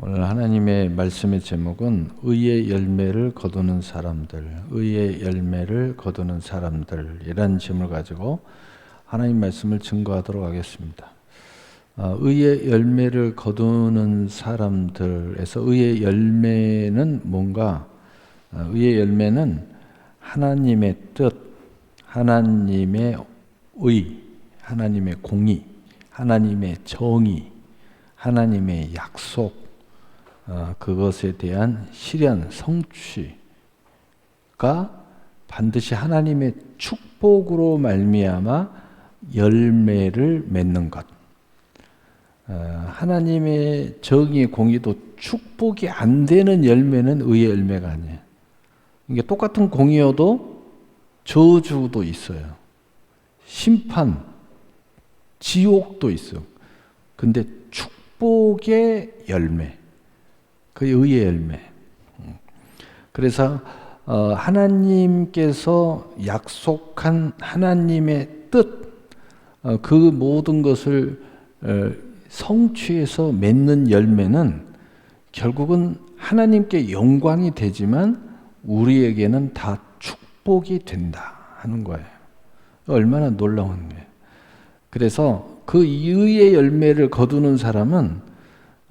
오늘 하나님의 말씀의 제목은 의의 열매를 거두는 사람들, 의의 열매를 거두는 사람들이라는 제목을 가지고 하나님 말씀을 증거하도록 하겠습니다. 의의 열매를 거두는 사람들에서 의의 열매는 뭔가? 의의 열매는 하나님의 뜻, 하나님의 의, 하나님의 공의, 하나님의 정의, 하나님의 약속, 그것에 대한 실현, 성취가 반드시 하나님의 축복으로 말미암아 열매를 맺는 것. 하나님의 정의, 공의도 축복이 안 되는 열매는 의의 열매가 아니에요. 이게 똑같은 공의여도 저주도 있어요. 심판, 지옥도 있어요. 근데 축복의 열매, 그게 의의 열매. 그래서 하나님께서 약속한 하나님의 뜻, 그 모든 것을 성취해서 맺는 열매는 결국은 하나님께 영광이 되지만 우리에게는 다 축복이 된다 하는 거예요. 얼마나 놀라운 거예요. 그래서 그 의의 열매를 거두는 사람은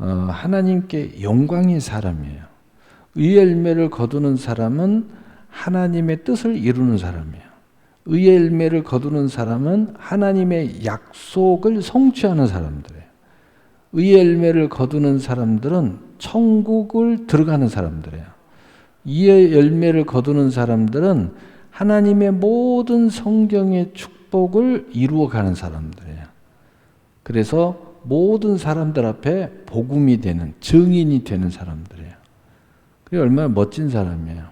하나님께 영광인 사람이에요. 의의 열매를 거두는 사람은 하나님의 뜻을 이루는 사람이에요. 의의 열매를 거두는 사람은 하나님의 약속을 성취하는 사람들이에요. 의의 열매를 거두는 사람들은 천국을 들어가는 사람들이에요. 의의 열매를 거두는 사람들은 하나님의 모든 성경의 축복을 이루어가는 사람들이에요. 그래서 모든 사람들 앞에 복음이 되는, 증인이 되는 사람들이에요. 그게 얼마나 멋진 사람이에요.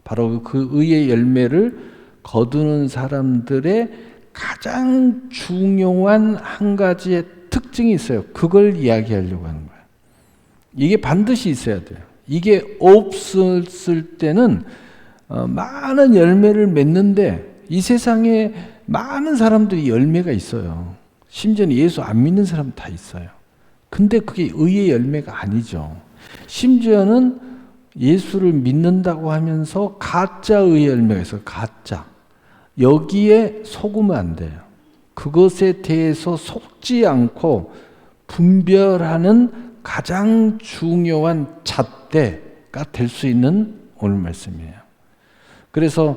바로 그 의의 열매를 거두는 사람들의 가장 중요한 한 가지의 특징이 있어요. 그걸 이야기하려고 하는 거예요. 이게 반드시 있어야 돼요. 이게 없었을 때는 많은 열매를 맺는데 이 세상에 많은 사람들이 열매가 있어요. 심지어는 예수 안 믿는 사람 다 있어요. 근데 그게 의의 열매가 아니죠. 심지어는 예수를 믿는다고 하면서 가짜 의의 열매가 있어요. 가짜. 여기에 속으면 안 돼요. 그것에 대해서 속지 않고 분별하는 가장 중요한 잣대가 될 수 있는 오늘 말씀이에요. 그래서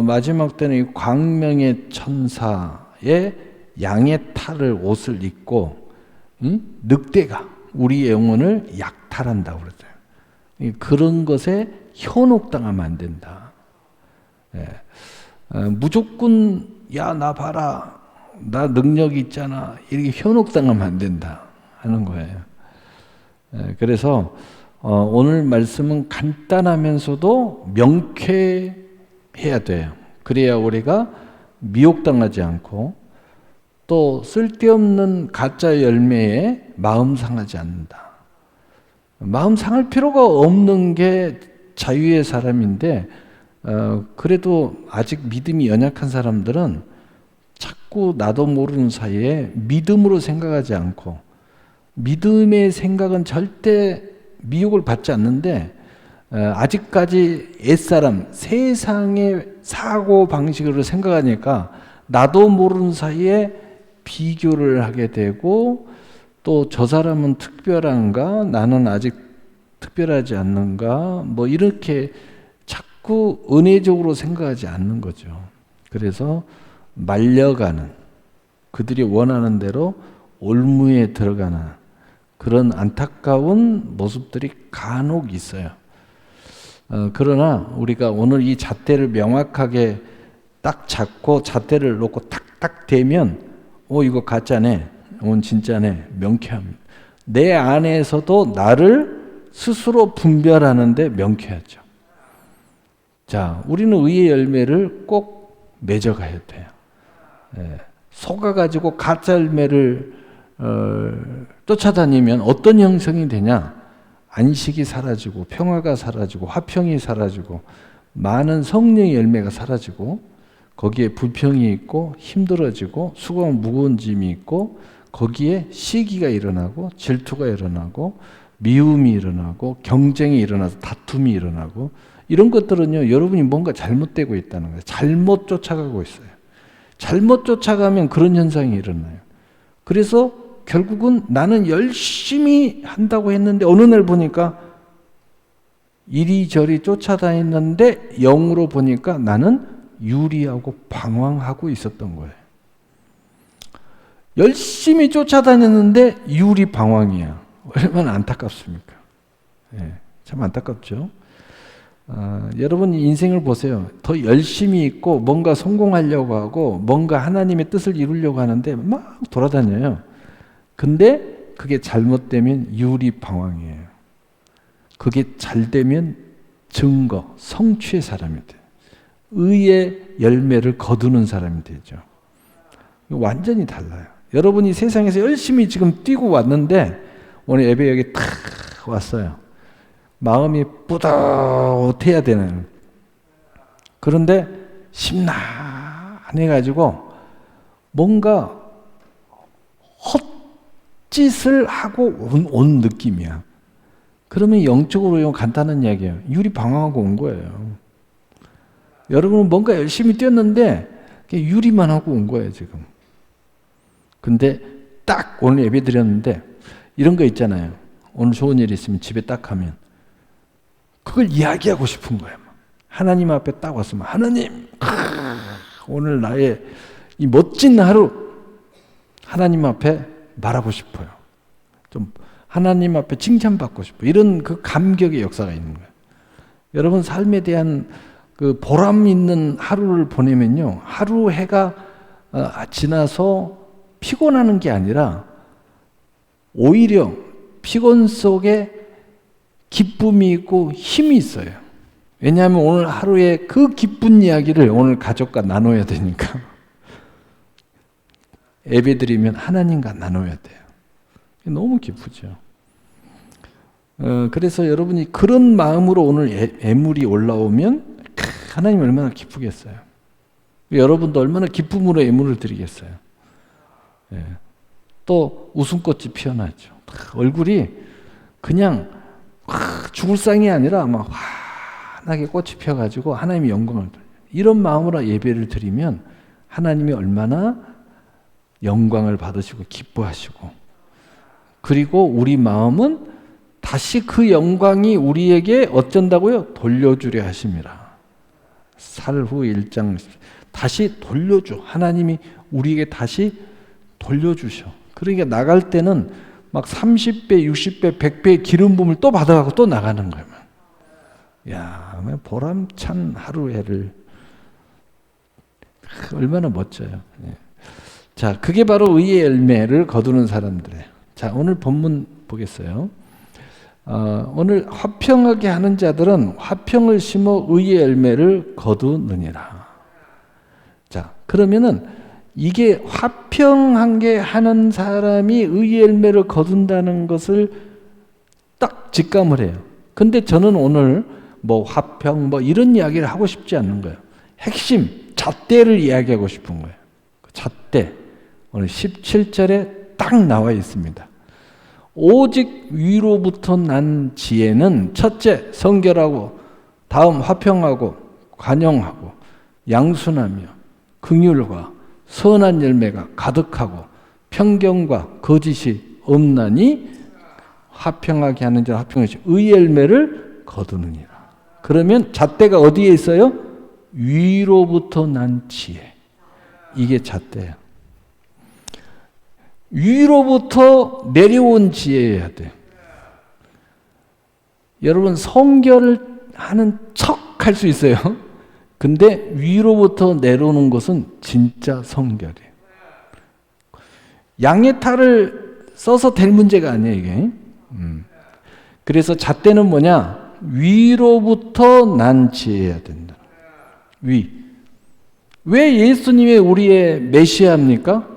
마지막 때는 이 광명의 천사의 양의 탈을 옷을 입고 늑대가 우리 영혼을 약탈한다고 그러죠. 그런 것에 현혹당하면 안 된다. 무조건 야 나 봐라, 나 능력이 있잖아, 이렇게 현혹당하면 안 된다 하는 거예요. 그래서 오늘 말씀은 간단하면서도 명쾌해야 돼요. 그래야 우리가 미혹당하지 않고 또 쓸데없는 가짜 열매에 마음 상하지 않는다. 마음 상할 필요가 없는 게 자유의 사람인데 그래도 아직 믿음이 연약한 사람들은 자꾸 나도 모르는 사이에 믿음으로 생각하지 않고, 믿음의 생각은 절대 미혹을 받지 않는데 아직까지 옛사람, 세상의 사고 방식으로 생각하니까 나도 모르는 사이에 비교를 하게 되고, 또 저 사람은 특별한가? 나는 아직 특별하지 않는가? 뭐 이렇게 자꾸 은혜적으로 생각하지 않는 거죠. 그래서 말려가는, 그들이 원하는 대로 올무에 들어가는 그런 안타까운 모습들이 간혹 있어요. 그러나 우리가 오늘 이 잣대를 명확하게 딱 잡고 잣대를 놓고 탁탁 대면 이거 가짜네, 이건 진짜네, 명쾌합니다. 내 안에서도 나를 스스로 분별하는데 명쾌하죠. 자, 우리는 의의 열매를 꼭 맺어가야 돼요. 속아가지고 가짜 열매를 쫓아다니면 어떤 형성이 되냐? 안식이 사라지고 평화가 사라지고 화평이 사라지고 많은 성령의 열매가 사라지고 거기에 불평이 있고 힘들어지고 수고와 무거운 짐이 있고 거기에 시기가 일어나고 질투가 일어나고 미움이 일어나고 경쟁이 일어나서 다툼이 일어나고 이런 것들은요, 여러분이 뭔가 잘못되고 있다는 거예요. 잘못 쫓아가고 있어요. 잘못 쫓아가면 그런 현상이 일어나요. 그래서 결국은 나는 열심히 한다고 했는데 어느 날 보니까 이리저리 쫓아다녔는데 영으로 보니까 나는 유리하고 방황하고 있었던 거예요. 열심히 쫓아다녔는데 유리 방황이야. 얼마나 안타깝습니까? 네, 참 안타깝죠. 여러분 인생을 보세요. 더 열심히 있고 뭔가 성공하려고 하고 뭔가 하나님의 뜻을 이루려고 하는데 막 돌아다녀요. 근데 그게 잘못되면 유리방황이에요. 그게 잘 되면 증거, 성취의 사람이 돼요. 의의 열매를 거두는 사람이 되죠. 완전히 달라요. 여러분이 세상에서 열심히 지금 뛰고 왔는데 오늘 예배 여기 탁 왔어요. 마음이 뿌듯해야 되는. 그런데 심란해가지고 뭔가 헛짓을 하고 온 느낌이야. 그러면 영적으로 간단한 이야기예요. 유리 방황하고 온 거예요. 여러분은 뭔가 열심히 뛰었는데 유리만 하고 온 거예요, 지금. 근데 딱 오늘 예배 드렸는데 이런 거 있잖아요. 오늘 좋은 일 있으면 집에 딱 가면 그걸 이야기하고 싶은 거예요. 하나님 앞에 딱 왔으면 하나님, 오늘 나의 이 멋진 하루 하나님 앞에 말하고 싶어요. 좀 하나님 앞에 칭찬받고 싶어요. 이런 그 감격의 역사가 있는 거예요. 여러분 삶에 대한 그 보람 있는 하루를 보내면요, 하루 해가 지나서 피곤하는 게 아니라 오히려 피곤 속에 기쁨이 있고 힘이 있어요. 왜냐하면 오늘 하루에 그 기쁜 이야기를 오늘 가족과 나눠야 되니까. 예배 드리면 하나님과 나눠야 돼요. 너무 기쁘죠. 그래서 여러분이 그런 마음으로 오늘 예물이 올라오면 하나님 얼마나 기쁘겠어요. 여러분도 얼마나 기쁨으로 예물을 드리겠어요. 예. 또 웃음꽃이 피어나죠. 얼굴이 그냥 죽을 상이 아니라 막 환하게 꽃이 펴가지고 하나님의 영광을 돌려요. 이런 마음으로 예배를 드리면 하나님이 얼마나 영광을 받으시고 기뻐하시고, 그리고 우리 마음은 다시 그 영광이 우리에게 어쩐다고요? 돌려주려 하심이라. 살후 1장 다시 돌려줘. 하나님이 우리에게 다시 돌려주셔. 그러니까 나갈 때는 막 30배, 60배, 100배의 기름 부음을 또 받아가고 또 나가는 거예요. 야, 보람찬 하루해를 얼마나 멋져요. 자, 그게 바로 의의 열매를 거두는 사람들이에요. 자, 오늘 본문 보겠어요. 오늘 화평하게 하는 자들은 화평을 심어 의의 열매를 거두느니라. 자, 그러면은 이게 화평하게 하는 사람이 의의 열매를 거둔다는 것을 딱 직감을 해요. 근데 저는 오늘 뭐 화평 뭐 이런 이야기를 하고 싶지 않는 거예요. 핵심 잣대를 이야기하고 싶은 거예요. 잣대 오늘 17절에 딱 나와 있습니다. 오직 위로부터 난 지혜는 첫째 성결하고, 다음 화평하고 관용하고 양순하며 긍휼과 선한 열매가 가득하고 편견과 거짓이 없나니 화평하게 하는 자 화평하시 의의 열매를 거두느니라. 그러면 잣대가 어디에 있어요? 위로부터 난 지혜. 이게 잣대예요. 위로부터 내려온 지혜여야 돼. 여러분 성결을 하는 척 할 수 있어요. 근데 위로부터 내려오는 것은 진짜 성결이에요. 양의 탈을 써서 될 문제가 아니에요, 이게. 그래서 잣대는 뭐냐? 위로부터 난 지혜여야 된다. 위. 왜 예수님이 우리의 메시아입니까?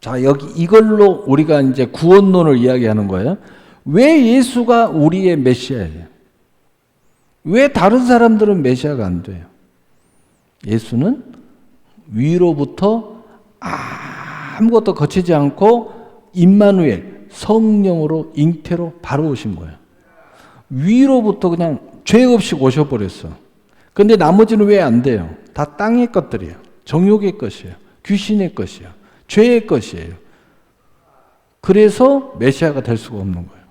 자, 여기 이걸로 우리가 이제 구원론을 이야기하는 거예요. 왜 예수가 우리의 메시아예요? 왜 다른 사람들은 메시아가 안 돼요? 예수는 위로부터 아무것도 거치지 않고 임마누엘, 성령으로 잉태로 바로 오신 거예요. 위로부터 그냥 죄 없이 오셔버렸어. 근데 나머지는 왜 안 돼요? 다 땅의 것들이에요. 정욕의 것이에요. 귀신의 것이에요. 죄의 것이에요. 그래서 메시아가 될 수가 없는 거예요.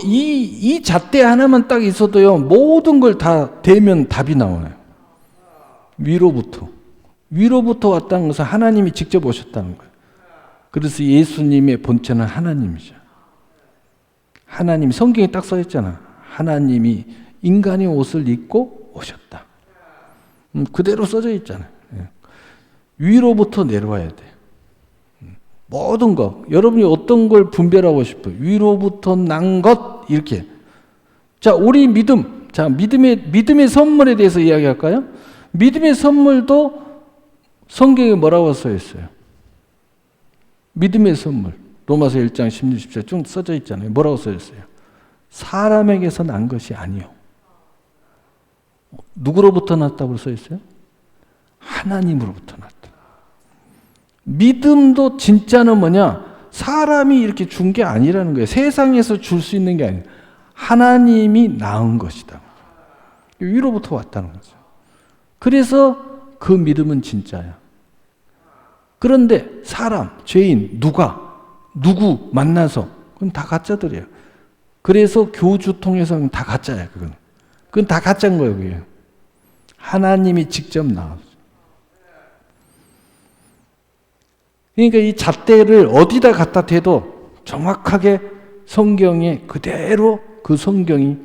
이 잣대 하나만 딱 있어도요, 모든 걸 다 대면 답이 나와요. 위로부터 왔다는 것은 하나님이 직접 오셨다는 거예요. 그래서 예수님의 본체는 하나님이죠. 하나님, 성경에 딱 써있잖아. 하나님이 인간의 옷을 입고 오셨다. 그대로 써져 있잖아요. 위로부터 내려와야 돼. 모든 것. 여러분이 어떤 걸 분별하고 싶어요? 위로부터 난 것, 이렇게. 자, 우리 믿음. 자, 믿음의 선물에 대해서 이야기할까요? 믿음의 선물도 성경에 뭐라고 써 있어요? 믿음의 선물. 로마서 1장 16, 17 쭉 써져 있잖아요. 뭐라고 써 있어요? 사람에게서 난 것이 아니요. 누구로부터 났다고 써 있어요? 하나님으로부터 났다. 믿음도 진짜는 뭐냐? 사람이 이렇게 준 게 아니라는 거예요. 세상에서 줄 수 있는 게 아니에요. 하나님이 낳은 것이다. 위로부터 왔다는 거죠. 그래서 그 믿음은 진짜야. 그런데 사람, 죄인, 누구 만나서 그건 다 가짜들이에요. 그래서 교주 통해서는 다 가짜야. 그건 다 가짜인 거예요. 그게. 하나님이 직접 나왔어요. 그러니까 이 잣대를 어디다 갖다 대도 정확하게 성경에 그대로 그 성경이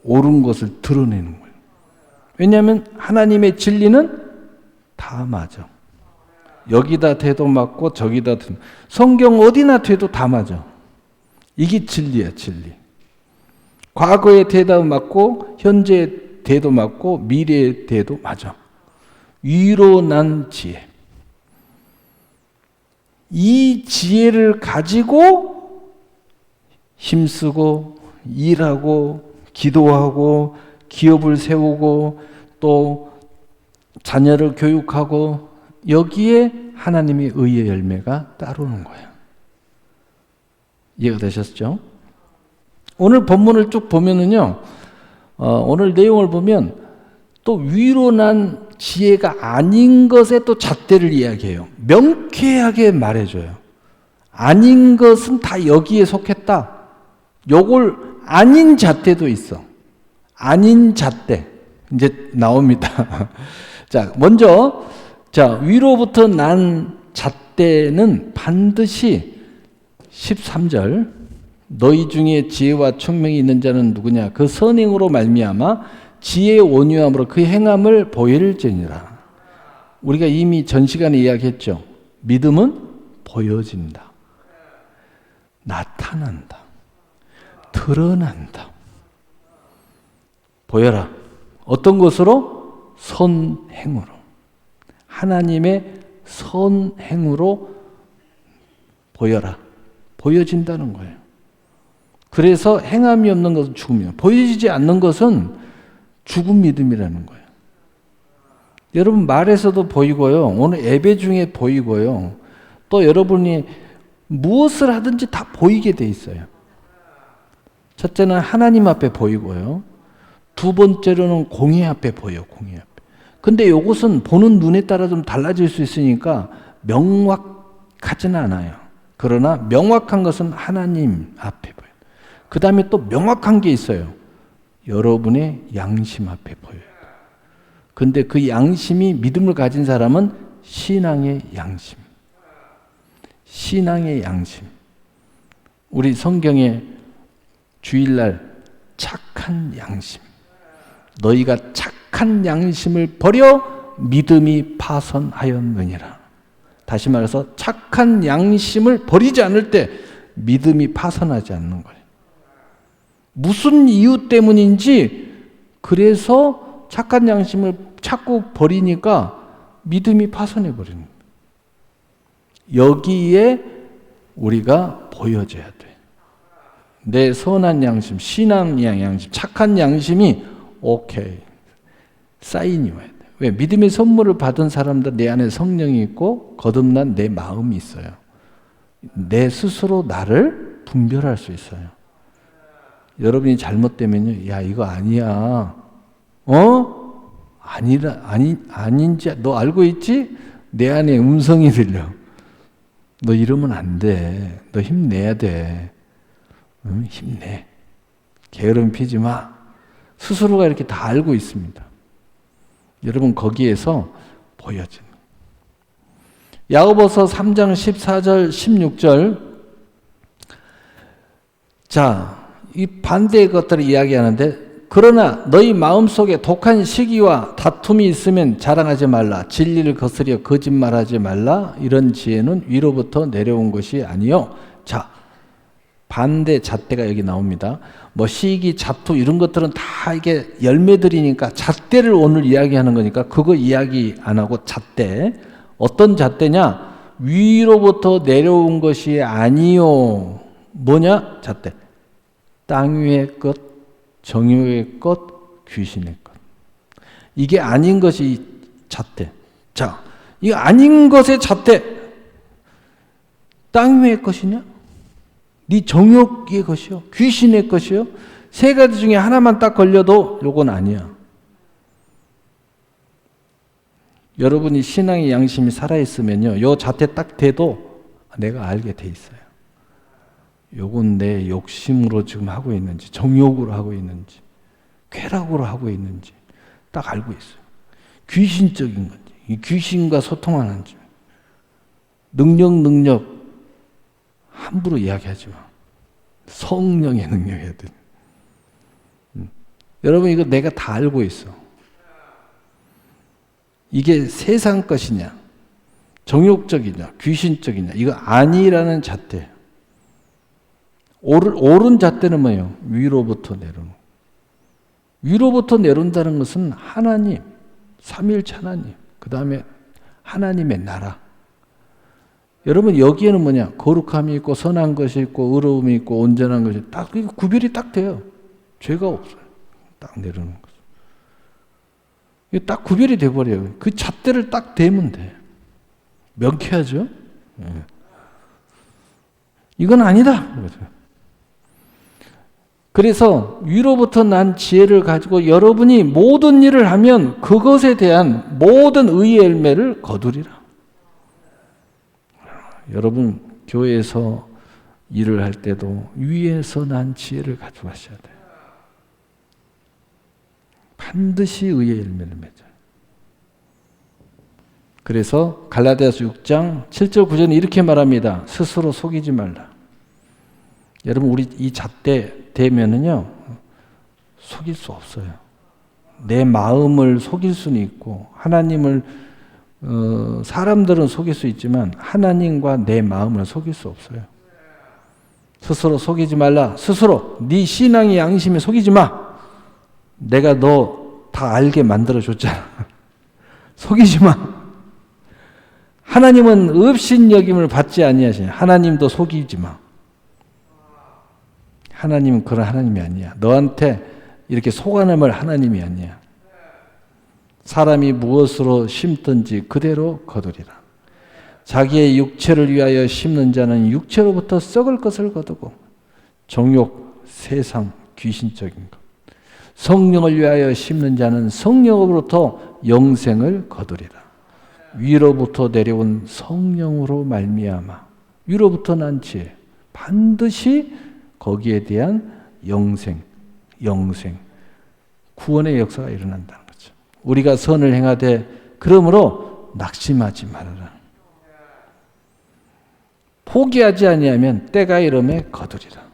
옳은 것을 드러내는 거예요. 왜냐하면 하나님의 진리는 다 맞아. 여기다 대도 맞고 저기다 대도, 성경 어디나 대도 다 맞아. 이게 진리야, 진리. 과거의 대도 맞고 현재의 대도 맞고 미래의 대도 맞아. 위로 난 지혜. 이 지혜를 가지고 힘쓰고 일하고 기도하고 기업을 세우고 또 자녀를 교육하고 여기에 하나님의 의의 열매가 따르는 거예요. 이해가 되셨죠? 오늘 본문을 쭉 보면은요, 오늘 내용을 보면 또 위로 난 지혜가 아닌 것에 또 잣대를 이야기해요. 명쾌하게 말해줘요. 아닌 것은 다 여기에 속했다. 요걸 아닌 잣대도 있어. 아닌 잣대. 이제 나옵니다. 자, 먼저, 위로부터 난 잣대는 반드시 13절. 너희 중에 지혜와 총명이 있는 자는 누구냐? 그 선행으로 말미암아 지혜의 온유함으로 그 행함을 보일지니라. 우리가 이미 전 시간에 이야기했죠. 믿음은 보여진다. 나타난다. 드러난다. 보여라. 어떤 것으로? 선행으로. 하나님의 선행으로 보여라. 보여진다는 거예요. 그래서 행함이 없는 것은 죽음이에요. 보여지지 않는 것은 죽은 믿음이라는 거예요. 여러분 말에서도 보이고요. 오늘 예배 중에 보이고요. 또 여러분이 무엇을 하든지 다 보이게 돼 있어요. 첫째는 하나님 앞에 보이고요. 두 번째로는 공의 앞에 보여요. 공의 앞에. 근데 이것은 보는 눈에 따라 좀 달라질 수 있으니까 명확하지는 않아요. 그러나 명확한 것은 하나님 앞에 보여요. 그 다음에 또 명확한 게 있어요. 여러분의 양심 앞에 보여요. 근데 그 양심이 믿음을 가진 사람은 신앙의 양심. 신앙의 양심. 우리 성경에 주일날 착한 양심. 너희가 착한 양심을 버려 믿음이 파손하였느니라. 다시 말해서 착한 양심을 버리지 않을 때 믿음이 파손하지 않는 거예요. 무슨 이유 때문인지 그래서 착한 양심을 자꾸 버리니까 믿음이 파손해 버리는 거예요. 여기에 우리가 보여져야 돼. 내 선한 양심, 신앙의 양심, 착한 양심이 오케이. 사인이 와야 돼. 왜? 믿음의 선물을 받은 사람들 내 안에 성령이 있고 거듭난 내 마음이 있어요. 내 스스로 나를 분별할 수 있어요. 여러분이 잘못되면요, 야 이거 아니야, 아닌지 너 알고 있지? 내 안에 음성이 들려. 너 이러면 안 돼. 너 힘내야 돼. 힘내. 게으름 피지 마. 스스로가 이렇게 다 알고 있습니다. 여러분 거기에서 보여지는. 야고보서 3장 14절 16절. 자, 이 반대의 것들을 이야기하는데, 그러나 너희 마음속에 독한 시기와 다툼이 있으면 자랑하지 말라. 진리를 거스려 거짓말하지 말라. 이런 지혜는 위로부터 내려온 것이 아니요. 자, 반대 잣대가 여기 나옵니다. 뭐 시기, 자투 이런 것들은 다 이게 열매들이니까 잣대를 오늘 이야기하는 거니까 그거 이야기 안 하고 잣대. 어떤 잣대냐? 위로부터 내려온 것이 아니요. 뭐냐? 잣대. 땅 위의 것, 정욕의 것, 귀신의 것. 이게 아닌 것이 잣대. 자, 이거 아닌 것의 잣대. 땅 위의 것이냐? 네 정욕의 것이요? 귀신의 것이요? 세 가지 중에 하나만 딱 걸려도 요건 아니야. 여러분이 신앙의 양심이 살아있으면요, 요 잣대 딱 대도 내가 알게 돼 있어요. 요건 내 욕심으로 지금 하고 있는지, 정욕으로 하고 있는지, 쾌락으로 하고 있는지 딱 알고 있어요. 귀신적인 건지, 이 귀신과 소통하는지. 능력 함부로 이야기하지 마. 성령의 능력이야 돼. 여러분 이거 내가 다 알고 있어. 이게 세상 것이냐, 정욕적이냐, 귀신적이냐, 이거 아니라는 잣대. 옳은 잣대는 뭐예요? 위로부터 내려오는. 위로부터 내려온다는 것은 하나님, 삼위일체 하나님, 그 다음에 하나님의 나라. 여러분 여기에는 뭐냐? 거룩함이 있고 선한 것이 있고 의로움이 있고 온전한 것이 딱 구별이 딱 돼요. 죄가 없어요. 딱 내려오는 것. 이게 딱 구별이 돼버려요. 그 잣대를 딱 대면 돼. 명쾌하죠? 네. 이건 아니다. 그래서 위로부터 난 지혜를 가지고 여러분이 모든 일을 하면 그것에 대한 모든 의의 열매를 거두리라. 여러분 교회에서 일을 할 때도 위에서 난 지혜를 가지고 하셔야 돼요. 반드시 의의 열매를 맺어요. 그래서 갈라디아서 6장 7절 9절은 이렇게 말합니다. 스스로 속이지 말라. 여러분 우리 이 잣대 되면은요 속일 수 없어요. 내 마음을 속일 수는 있고 하나님을 사람들은 속일 수 있지만 하나님과 내 마음을 속일 수 없어요. 스스로 속이지 말라. 스스로 네 신앙의 양심에 속이지 마. 내가 너 다 알게 만들어줬잖아. 속이지 마. 하나님은 업신여김을 받지 아니하시냐. 하나님도 속이지 마. 하나님은 그런 하나님이 아니야. 너한테 이렇게 속아내물 하나님이 아니야. 사람이 무엇으로 심든지 그대로 거두리라. 자기의 육체를 위하여 심는 자는 육체로부터 썩을 것을 거두고 정욕, 세상, 귀신적인 것. 성령을 위하여 심는 자는 성령으로부터 영생을 거두리라. 위로부터 내려온 성령으로 말미암아 위로부터 난 지혜 반드시 거기에 대한 영생, 구원의 역사가 일어난다는 거죠. 우리가 선을 행하되 그러므로 낙심하지 말아라. 포기하지 아니하면 때가 이름에 거두리라.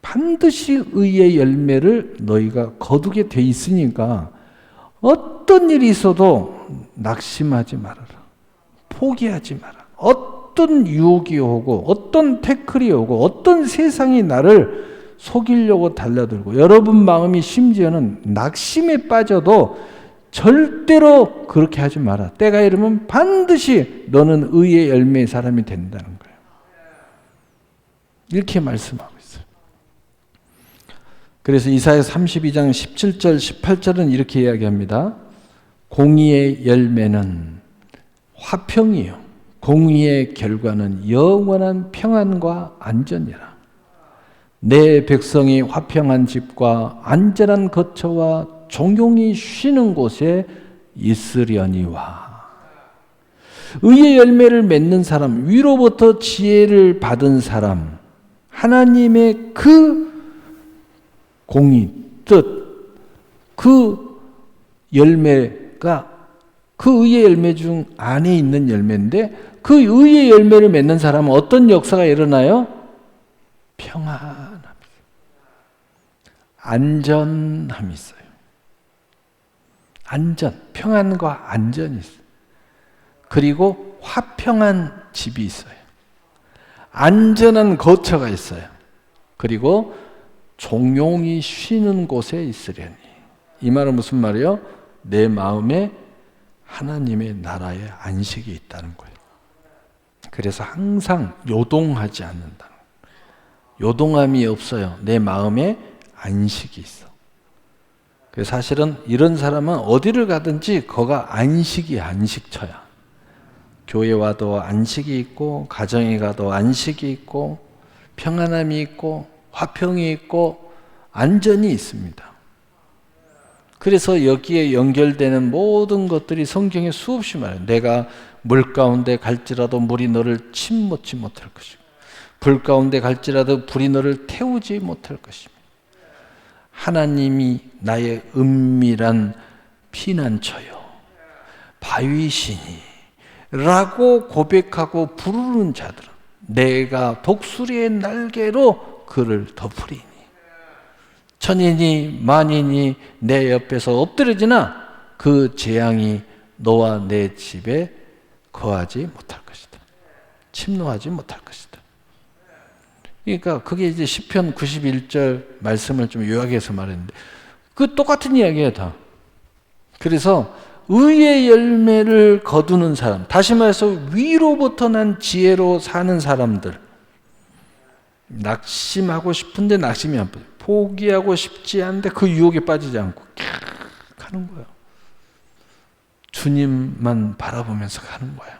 반드시 의의 열매를 너희가 거두게 돼 있으니까 어떤 일이 있어도 낙심하지 말아라. 포기하지 마라. 어떤 유혹이 오고 어떤 태클이 오고 어떤 세상이 나를 속이려고 달려들고 여러분 마음이 심지어는 낙심에 빠져도 절대로 그렇게 하지 마라. 때가 이르면 반드시 너는 의의 열매의 사람이 된다는 거예요. 이렇게 말씀하고 있어요. 그래서 이사야 32장 17절 18절은 이렇게 이야기합니다. 공의의 열매는 화평이요 공의의 결과는 영원한 평안과 안전이라. 내 백성이 화평한 집과 안전한 거처와 종용이 쉬는 곳에 있으려니와. 의의 열매를 맺는 사람, 위로부터 지혜를 받은 사람, 하나님의 그 공의, 뜻, 그 열매가 그 의의 열매 중 안에 있는 열매인데, 그 의의 열매를 맺는 사람은 어떤 역사가 일어나요? 평안함, 안전함이 있어요. 안전, 평안과 안전이 있어요. 그리고 화평한 집이 있어요. 안전한 거처가 있어요. 그리고 종용이 쉬는 곳에 있으려니. 이 말은 무슨 말이에요? 내 마음에 하나님의 나라의 안식이 있다는 거예요. 그래서 항상 요동하지 않는다. 요동함이 없어요. 내 마음에 안식이 있어. 그래서 사실은 이런 사람은 어디를 가든지 거가 안식이 안식처야. 교회 와도 안식이 있고, 가정에 가도 안식이 있고, 평안함이 있고, 화평이 있고, 안전이 있습니다. 그래서 여기에 연결되는 모든 것들이 성경에 수없이 말해요. 내가 물 가운데 갈지라도 물이 너를 침몰치 못할 것이고, 불 가운데 갈지라도 불이 너를 태우지 못할 것입니다. 하나님이 나의 은밀한 피난처요, 바위시니 라고 고백하고 부르는 자들은 내가 독수리의 날개로 그를 덮으리니. 천인이 만인이 내 옆에서 엎드려지나 그 재앙이 너와 내 집에 거하지 못할 것이다. 침노하지 못할 것이다. 그러니까 그게 이제 시편 91절 말씀을 좀 요약해서 말했는데, 그 똑같은 이야기예요, 다. 그래서 의의 열매를 거두는 사람, 다시 말해서 위로부터 난 지혜로 사는 사람들, 낙심하고 싶은데 낙심이 안 빠져, 포기하고 싶지 않은데 그 유혹에 빠지지 않고 가는 거예요. 주님만 바라보면서 가는 거예요.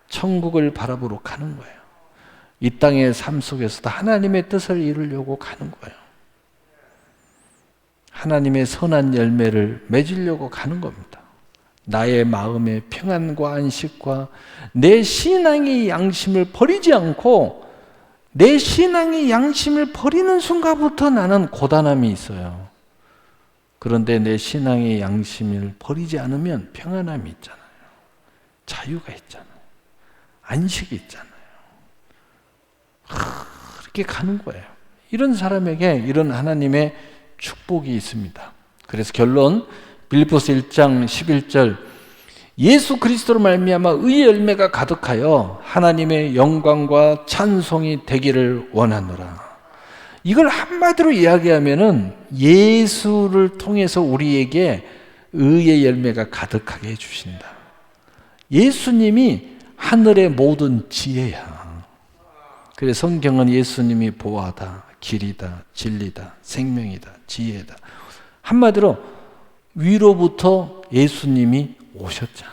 천국을 바라보러 가는 거예요. 이 땅의 삶 속에서도 하나님의 뜻을 이루려고 가는 거예요. 하나님의 선한 열매를 맺으려고 가는 겁니다. 나의 마음의 평안과 안식과 내 신앙의 양심을 버리지 않고, 내 신앙의 양심을 버리는 순간부터 나는 고단함이 있어요. 그런데 내 신앙의 양심을 버리지 않으면 평안함이 있잖아요. 자유가 있잖아요. 안식이 있잖아요. 그렇게 가는 거예요. 이런 사람에게 이런 하나님의 축복이 있습니다. 그래서 결론, 빌립보서 1장 11절, 예수 그리스도로 말미암아 의의 열매가 가득하여 하나님의 영광과 찬송이 되기를 원하노라. 이걸 한마디로 이야기하면은 예수를 통해서 우리에게 의의 열매가 가득하게 해주신다. 예수님이 하늘의 모든 지혜야. 그래서 성경은 예수님이 보화다, 길이다, 진리다, 생명이다, 지혜다. 한마디로 위로부터 예수님이 오셨잖아.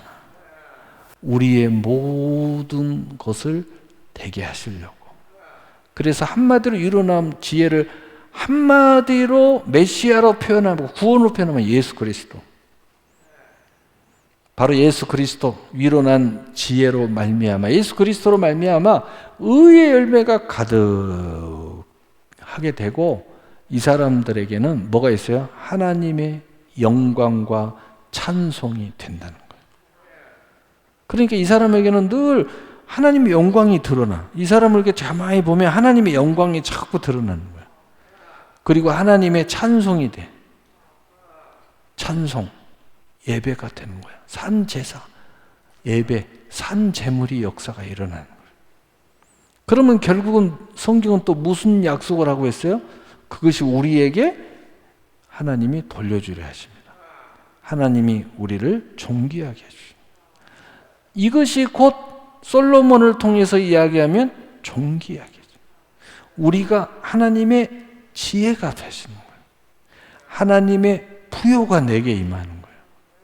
우리의 모든 것을 되게 하시려고. 그래서 한마디로 위로 나온 지혜를 한마디로 메시아로 표현하고 구원으로 표현하면 예수 그리스도. 바로 예수 그리스도, 위로 난 지혜로 말미암아, 예수 그리스도로 말미암아 의의 열매가 가득하게 되고, 이 사람들에게는 뭐가 있어요? 하나님의 영광과 찬송이 된다는 거예요. 그러니까 이 사람에게는 늘 하나님의 영광이 드러나. 이 사람을 이렇게 가만히 보면 하나님의 영광이 자꾸 드러나는 거예요. 그리고 하나님의 찬송이 돼. 찬송, 예배가 되는 거예요. 산제사, 예배, 산제물이 역사가 일어나는 거예요. 그러면 결국은 성경은 또 무슨 약속을 하고 있어요? 그것이 우리에게 하나님이 돌려주려 하십니다. 하나님이 우리를 존귀하게 해주십니다. 이것이 곧 솔로몬을 통해서 이야기하면 존귀하게 해줍니다. 우리가 하나님의 지혜가 되시는 거예요. 하나님의 부요가 내게 임하는 거예요.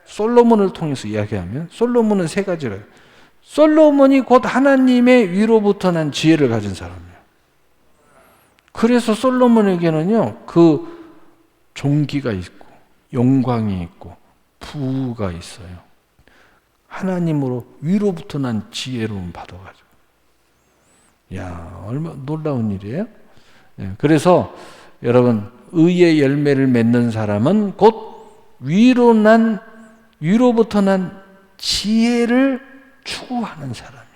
솔로몬을 통해서 이야기하면 솔로몬은 세 가지를 해요. 솔로몬이 곧 하나님의 위로부터 난 지혜를 가진 사람이에요. 그래서 솔로몬에게는요, 그 종기가 있고 영광이 있고 부가 있어요. 하나님으로 위로부터 난 지혜로움 받아가지고. 야, 얼마나 놀라운 일이에요? 네, 그래서 여러분, 의의 열매를 맺는 사람은 곧 위로부터 난 지혜를 추구하는 사람이에요.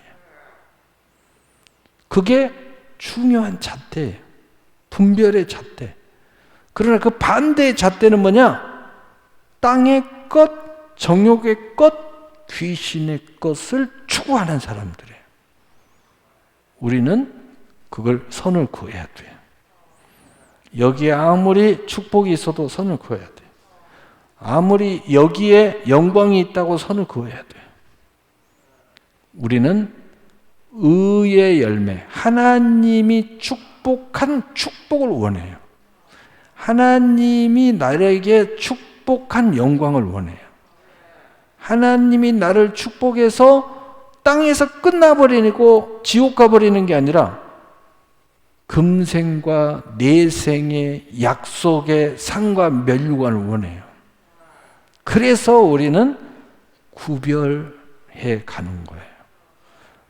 그게 중요한 잣대예요. 분별의 잣대. 그러나 그 반대의 잣대는 뭐냐? 땅의 것, 정욕의 것, 귀신의 것을 추구하는 사람들이에요. 우리는 그걸 선을 그어야 돼요. 여기에 아무리 축복이 있어도 선을 그어야 돼요. 아무리 여기에 영광이 있다고 선을 그어야 돼요. 우리는 의의 열매, 하나님이 축복한 축복을 원해요. 하나님이 나에게 축복한 영광을 원해요. 하나님이 나를 축복해서 땅에서 끝나버리고 지옥 가버리는 게 아니라 금생과 내생의 약속의 상과 멸류관을 원해요. 그래서 우리는 구별해 가는 거예요.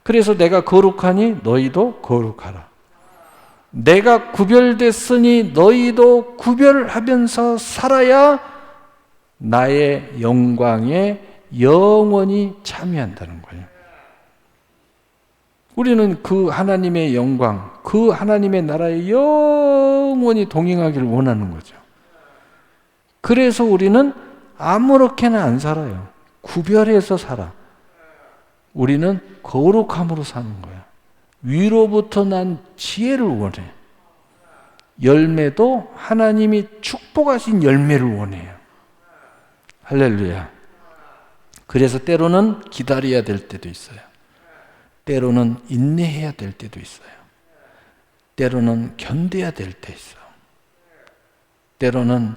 그래서 내가 거룩하니 너희도 거룩하라. 내가 구별됐으니 너희도 구별하면서 살아야 나의 영광에 영원히 참여한다는 거예요. 우리는 그 하나님의 영광, 그 하나님의 나라에 영원히 동행하기를 원하는 거죠. 그래서 우리는 아무렇게나 안 살아요. 구별해서 살아. 우리는 거룩함으로 사는 거야. 위로부터 난 지혜를 원해. 열매도 하나님이 축복하신 열매를 원해요. 할렐루야. 그래서 때로는 기다려야 될 때도 있어요. 때로는 인내해야 될 때도 있어요. 때로는 견뎌야 될 때 있어요. 때로는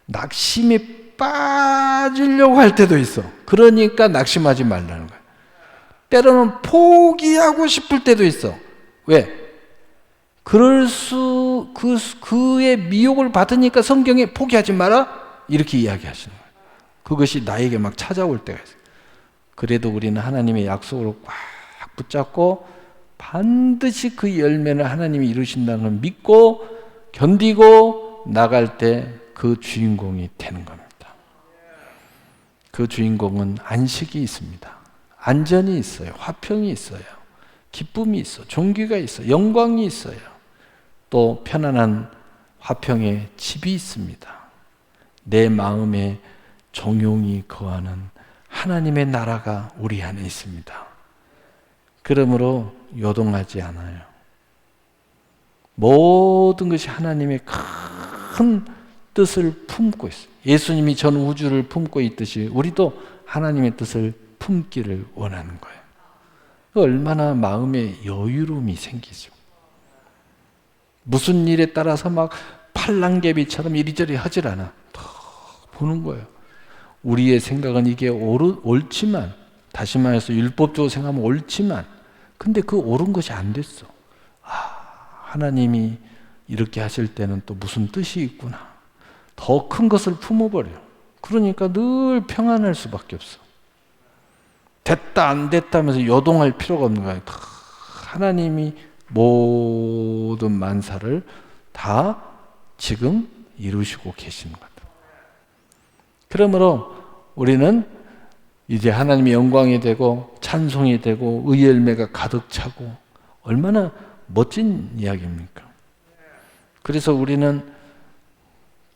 낙심에 빠지려고 할 때도 있어. 그러니까 낙심하지 말라는 거예요. 때로는 포기하고 싶을 때도 있어. 왜? 그의 미혹을 받으니까 성경에 포기하지 마라? 이렇게 이야기하시는 거예요. 그것이 나에게 막 찾아올 때가 있어요. 그래도 우리는 하나님의 약속으로 꽉 붙잡고 반드시 그 열매를 하나님이 이루신다는 걸 믿고 견디고 나갈 때 그 주인공이 되는 겁니다. 그 주인공은 안식이 있습니다. 안전이 있어요. 화평이 있어요. 기쁨이 있어. 존귀가 있어. 영광이 있어요. 또 편안한 화평의 집이 있습니다. 내 마음에 정용이 거하는 하나님의 나라가 우리 안에 있습니다. 그러므로 요동하지 않아요. 모든 것이 하나님의 큰 뜻을 품고 있어요. 예수님이 전 우주를 품고 있듯이 우리도 하나님의 뜻을 품기를 원하는 거예요. 얼마나 마음에 여유로움이 생기죠. 무슨 일에 따라서 막 팔랑개비처럼 이리저리 하질 않아. 더 보는 거예요. 우리의 생각은 이게 옳지만, 다시 말해서 율법적으로 생각하면 옳지만, 근데 그 옳은 것이 안 됐어. 하나님이 이렇게 하실 때는 또 무슨 뜻이 있구나. 더 큰 것을 품어버려. 그러니까 늘 평안할 수밖에 없어. 됐다 안 됐다 하면서 요동할 필요가 없는 거예요. 하나님이 모든 만사를 다 지금 이루시고 계시는 거다. 그러므로 우리는 이제 하나님의 영광이 되고 찬송이 되고 의의 열매가 가득 차고 얼마나 멋진 이야기입니까? 그래서 우리는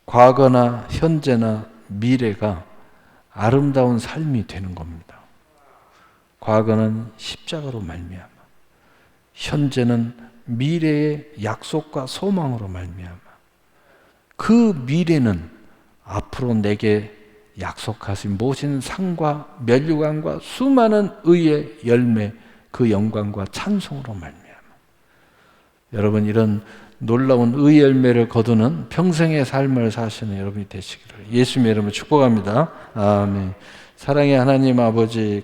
과거나 현재나 미래가 아름다운 삶이 되는 겁니다. 과거는 십자가로 말미암아, 현재는 미래의 약속과 소망으로 말미암아, 그 미래는 앞으로 내게 약속하신 모든 상과 멸류관과 수많은 의의 열매, 그 영광과 찬송으로 말미암아. 여러분, 이런 놀라운 의의 열매를 거두는 평생의 삶을 사시는 여러분이 되시기를 예수님의 이름으로 축복합니다. 아멘. 사랑의 하나님 아버지,